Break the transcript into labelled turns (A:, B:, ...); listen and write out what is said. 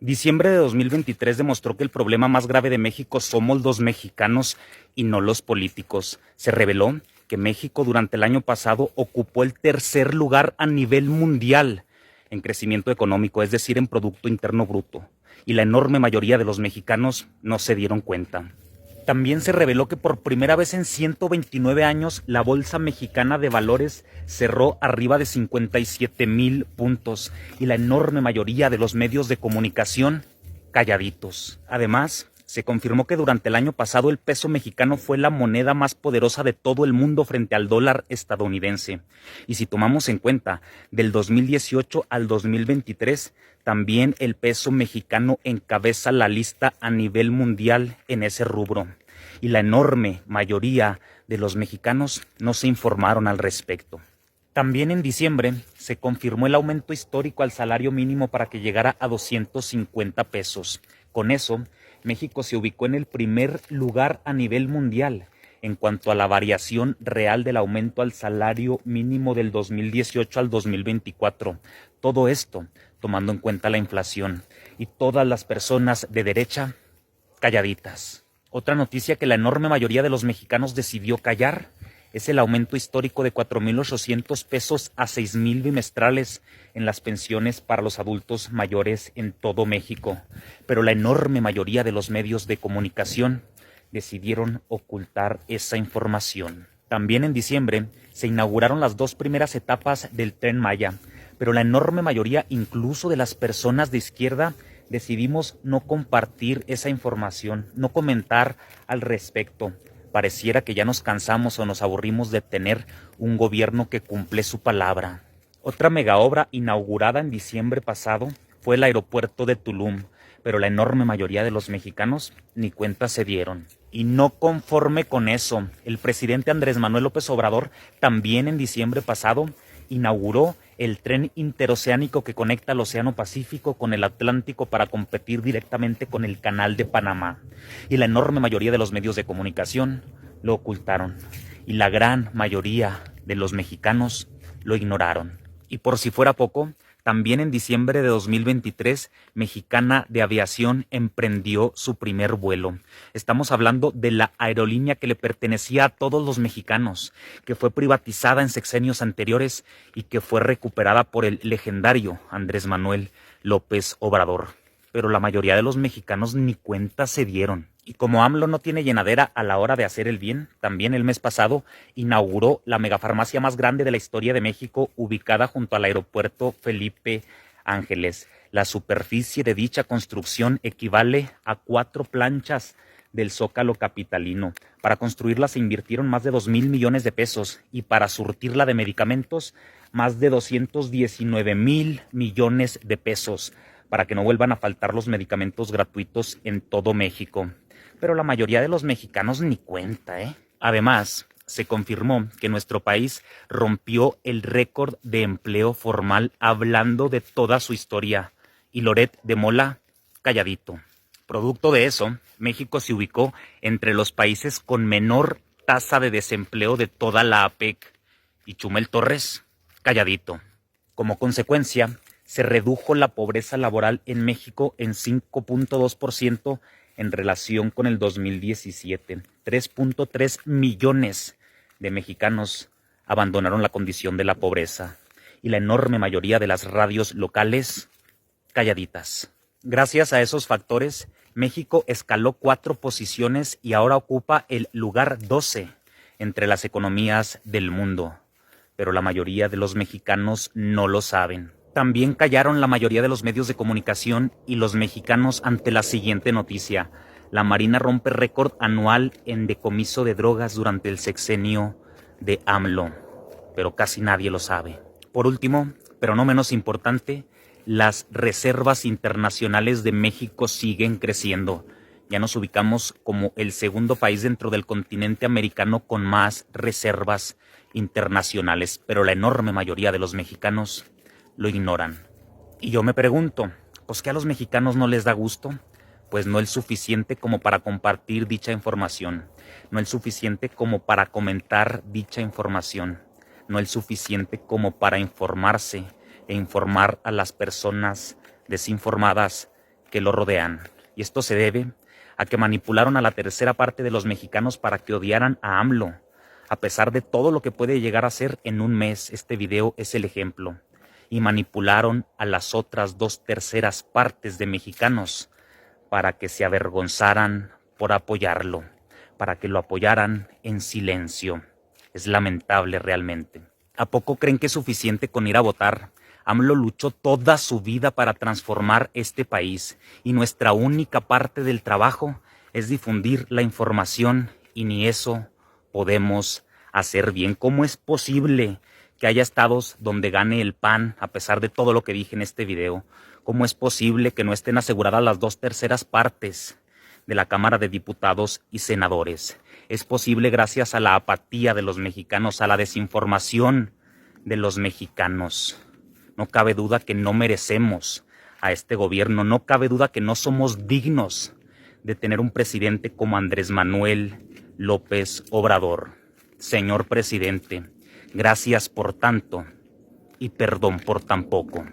A: Diciembre de 2023 demostró que el problema más grave de México somos los mexicanos y no los políticos. Se reveló que México durante el año pasado ocupó el tercer lugar a nivel mundial en crecimiento económico, es decir, en Producto Interno Bruto, y la enorme mayoría de los mexicanos no se dieron cuenta. También se reveló que por primera vez en 129 años la Bolsa Mexicana de Valores cerró arriba de 57,000 puntos y la enorme mayoría de los medios de comunicación calladitos. Además, se confirmó que durante el año pasado el peso mexicano fue la moneda más poderosa de todo el mundo frente al dólar estadounidense. Y si tomamos en cuenta del 2018 al 2023, también el peso mexicano encabeza la lista a nivel mundial en ese rubro. Y la enorme mayoría de los mexicanos no se informaron al respecto. También en diciembre se confirmó el aumento histórico al salario mínimo para que llegara a 250 pesos. Con eso, México se ubicó en el primer lugar a nivel mundial en cuanto a la variación real del aumento al salario mínimo del 2018 al 2024. Todo esto tomando en cuenta la inflación y todas las personas de derecha calladitas. Otra noticia que la enorme mayoría de los mexicanos decidió callar es el aumento histórico de 4,800 pesos a 6,000 bimestrales en las pensiones para los adultos mayores en todo México. Pero la enorme mayoría de los medios de comunicación decidieron ocultar esa información. También en diciembre se inauguraron las 2 primeras etapas del Tren Maya, pero la enorme mayoría, incluso de las personas de izquierda, decidimos no compartir esa información, no comentar al respecto. Pareciera que ya nos cansamos o nos aburrimos de tener un gobierno que cumple su palabra. Otra megaobra inaugurada en diciembre pasado fue el aeropuerto de Tulum, pero la enorme mayoría de los mexicanos ni cuenta se dieron. Y no conforme con eso, el presidente Andrés Manuel López Obrador también en diciembre pasado inauguró el tren interoceánico que conecta el Océano Pacífico con el Atlántico para competir directamente con el Canal de Panamá. Y la enorme mayoría de los medios de comunicación lo ocultaron. Y la gran mayoría de los mexicanos lo ignoraron. Y por si fuera poco, también en diciembre de 2023, Mexicana de Aviación emprendió su primer vuelo. Estamos hablando de la aerolínea que le pertenecía a todos los mexicanos, que fue privatizada en sexenios anteriores y que fue recuperada por el legendario Andrés Manuel López Obrador. Pero la mayoría de los mexicanos ni cuenta se dieron. Y como AMLO no tiene llenadera a la hora de hacer el bien, también el mes pasado inauguró la megafarmacia más grande de la historia de México, ubicada junto al aeropuerto Felipe Ángeles. La superficie de dicha construcción equivale a 4 planchas del Zócalo capitalino. Para construirla se invirtieron más de 2,000 millones de pesos y para surtirla de medicamentos más de 219,000 millones de pesos, para que no vuelvan a faltar los medicamentos gratuitos en todo México. Pero la mayoría de los mexicanos ni cuenta, ¿eh? Además, se confirmó que nuestro país rompió el récord de empleo formal hablando de toda su historia. Y Loret de Mola, calladito. Producto de eso, México se ubicó entre los países con menor tasa de desempleo de toda la APEC. Y Chumel Torres, calladito. Como consecuencia, se redujo la pobreza laboral en México en 5,2% en relación con el 2017. 3,3 millones de mexicanos abandonaron la condición de la pobreza y la enorme mayoría de las radios locales calladitas. Gracias a esos factores, México escaló 4 posiciones y ahora ocupa el lugar 12 entre las economías del mundo. Pero la mayoría de los mexicanos no lo saben. También callaron la mayoría de los medios de comunicación y los mexicanos ante la siguiente noticia. La Marina rompe récord anual en decomiso de drogas durante el sexenio de AMLO, pero casi nadie lo sabe. Por último, pero no menos importante, las reservas internacionales de México siguen creciendo. Ya nos ubicamos como el segundo país dentro del continente americano con más reservas internacionales, pero la enorme mayoría de los mexicanos lo ignoran. Y yo me pregunto, ¿pues qué a los mexicanos no les da gusto? Pues no el suficiente como para compartir dicha información, no el suficiente como para comentar dicha información, no el suficiente como para informarse e informar a las personas desinformadas que lo rodean. Y esto se debe a que manipularon a la tercera parte de los mexicanos para que odiaran a AMLO. A pesar de todo lo que puede llegar a ser en un mes, este video es el ejemplo. Y manipularon a las otras 2/3 partes de mexicanos para que se avergonzaran por apoyarlo, para que lo apoyaran en silencio. Es lamentable realmente. ¿A poco creen que es suficiente con ir a votar? AMLO luchó toda su vida para transformar este país y nuestra única parte del trabajo es difundir la información y ni eso podemos hacer bien. ¿Cómo es posible que haya estados donde gane el PAN a pesar de todo lo que dije en este video? ¿Cómo es posible que no estén aseguradas las 2/3 partes de la Cámara de Diputados y Senadores? Es posible gracias a la apatía de los mexicanos, a la desinformación de los mexicanos. No cabe duda que no merecemos a este gobierno, no cabe duda que no somos dignos de tener un presidente como Andrés Manuel López Obrador. Señor presidente, gracias por tanto y perdón por tan poco.